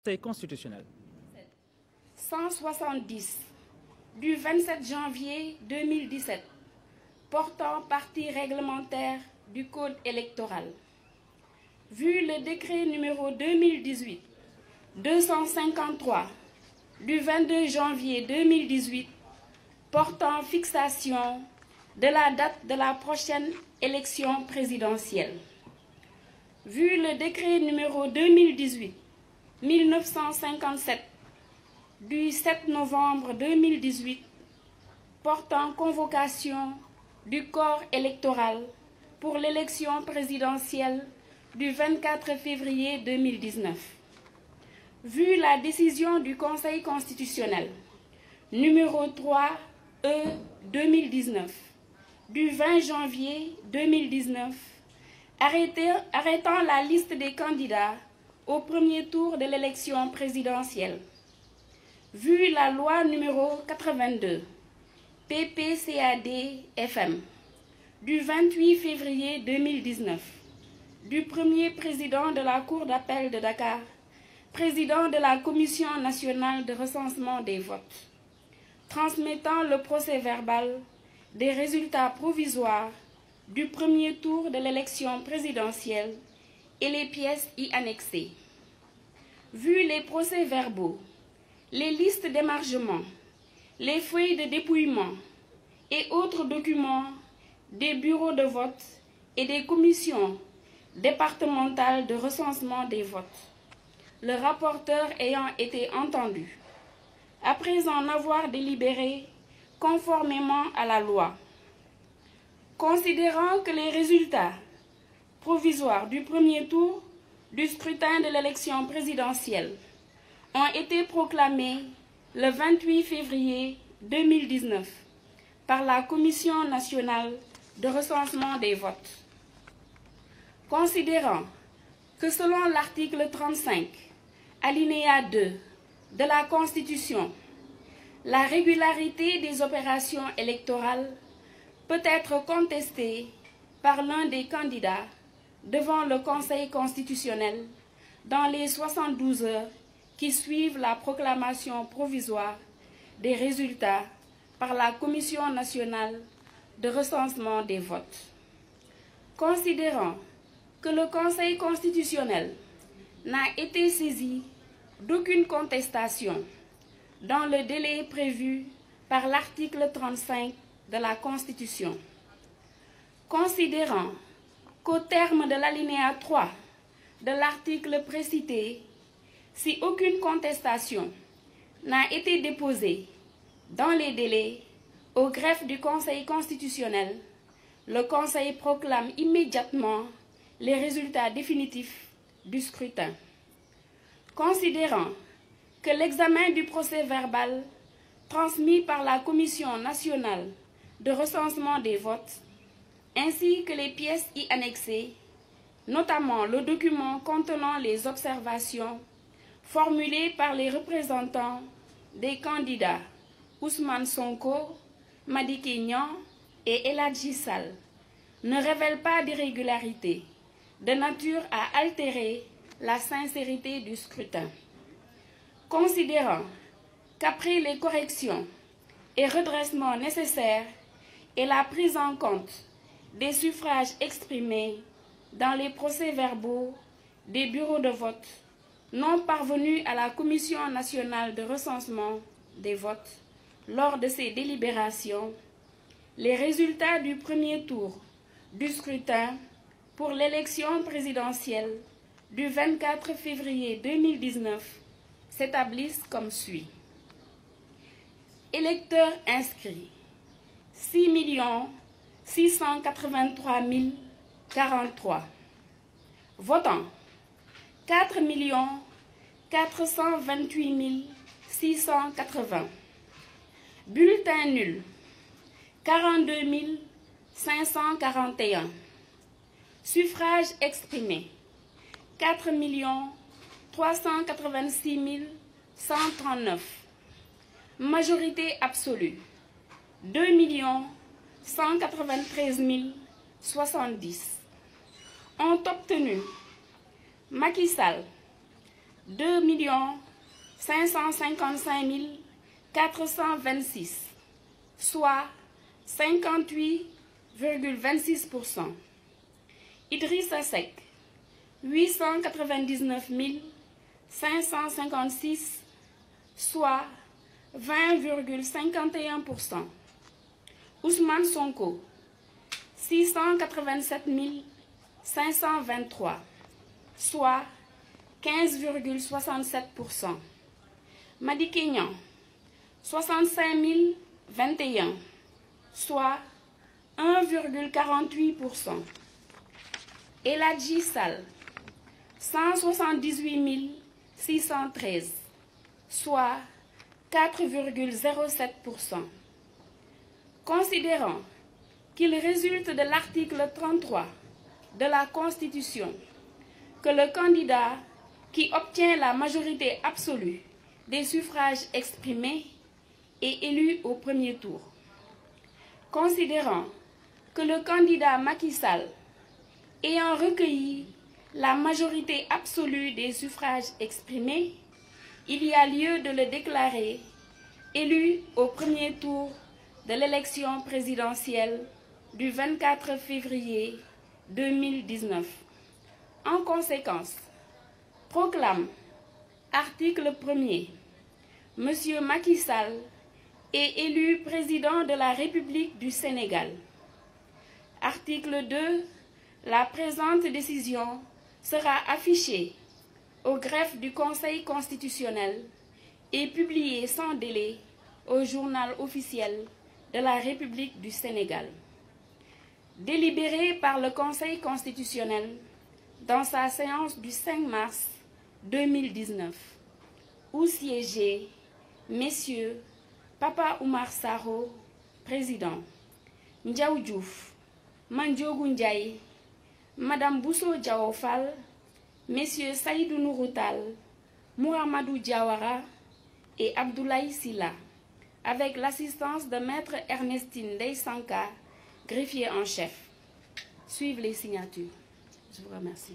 Conseil constitutionnel. 170 du 27 janvier 2017 portant partie réglementaire du Code électoral. Vu le décret numéro 2018-253 du 22 janvier 2018 portant fixation de la date de la prochaine élection présidentielle. Vu le décret numéro 2018-1957 du 7 novembre 2018 portant convocation du corps électoral pour l'élection présidentielle du 24 février 2019. Vu la décision du Conseil constitutionnel numéro 3/E/2019 du 20 janvier 2019 arrêtant la liste des candidats au premier tour de l'élection présidentielle. Vu la loi numéro 82 PPCAD-FM du 28 février 2019 du premier président de la Cour d'appel de Dakar, président de la Commission nationale de recensement des votes, transmettant le procès-verbal des résultats provisoires du premier tour de l'élection présidentielle et les pièces y annexées. Vu les procès-verbaux, les listes d'émargement, les feuilles de dépouillement et autres documents des bureaux de vote et des commissions départementales de recensement des votes, le rapporteur ayant été entendu, après en avoir délibéré conformément à la loi, considérant que les résultats provisoires du premier tour du scrutin de l'élection présidentielle ont été proclamés le 28 février 2019 par la Commission nationale de recensement des votes. Considérant que selon l'article 35, alinéa 2 de la Constitution, la régularité des opérations électorales peut être contestée par l'un des candidats devant le Conseil constitutionnel dans les 72 heures qui suivent la proclamation provisoire des résultats par la Commission nationale de recensement des votes. Considérant que le Conseil constitutionnel n'a été saisi d'aucune contestation dans le délai prévu par l'article 35 de la Constitution. Considérant qu'au terme de l'alinéa 3 de l'article précité, si aucune contestation n'a été déposée dans les délais au greffe du Conseil constitutionnel, le Conseil proclame immédiatement les résultats définitifs du scrutin. Considérant que l'examen du procès-verbal transmis par la Commission nationale de recensement des votes, ainsi que les pièces y annexées, notamment le document contenant les observations formulées par les représentants des candidats Ousmane Sonko, Madické Niang et El Hadji Sall, ne révèlent pas d'irrégularité de nature à altérer la sincérité du scrutin. Considérant qu'après les corrections et redressements nécessaires et la prise en compte des suffrages exprimés dans les procès-verbaux des bureaux de vote non parvenus à la Commission nationale de recensement des votes lors de ses délibérations, les résultats du premier tour du scrutin pour l'élection présidentielle du 24 février 2019 s'établissent comme suit. Électeurs inscrits 6 683 043. Votants 4 428 680. Bulletins nuls 42 541. Suffrages exprimés 4 386 139. Majorité absolue 2 193 070. Ont obtenu Macky Sall 2 555 426, soit 58,26%. Idrissa Seck, 899 556, soit 20,51%. Ousmane Sonko, 687 523, soit 15,67%. Madické Niang, 65 021, soit 1,48%. El Hadji Sall, 178 613, soit 4,07%. Considérant qu'il résulte de l'article 33 de la Constitution que le candidat qui obtient la majorité absolue des suffrages exprimés est élu au premier tour. Considérant que le candidat Macky Sall, ayant recueilli la majorité absolue des suffrages exprimés, il y a lieu de le déclarer élu au premier tour de l'élection présidentielle du 24 février 2019. En conséquence, proclame, article 1er, Monsieur Macky Sall est élu président de la République du Sénégal. Article 2. La présente décision sera affichée au greffe du Conseil constitutionnel et publiée sans délai au journal officiel de la République du Sénégal. Délibéré par le Conseil constitutionnel dans sa séance du 5 mars 2019, où siégeaient messieurs Papa Oumar Sarr, président, Ndiaw Diouf, Mandiogu Ndiaye, Madame Bousso Diaofal, messieurs Saïdou Nourou Tall, Mouhamadou Diawara et Abdoulaye Sylla, avec l'assistance de Maître Ernestine Ndeye Sanka, greffier en chef. Suivent les signatures. Je vous remercie.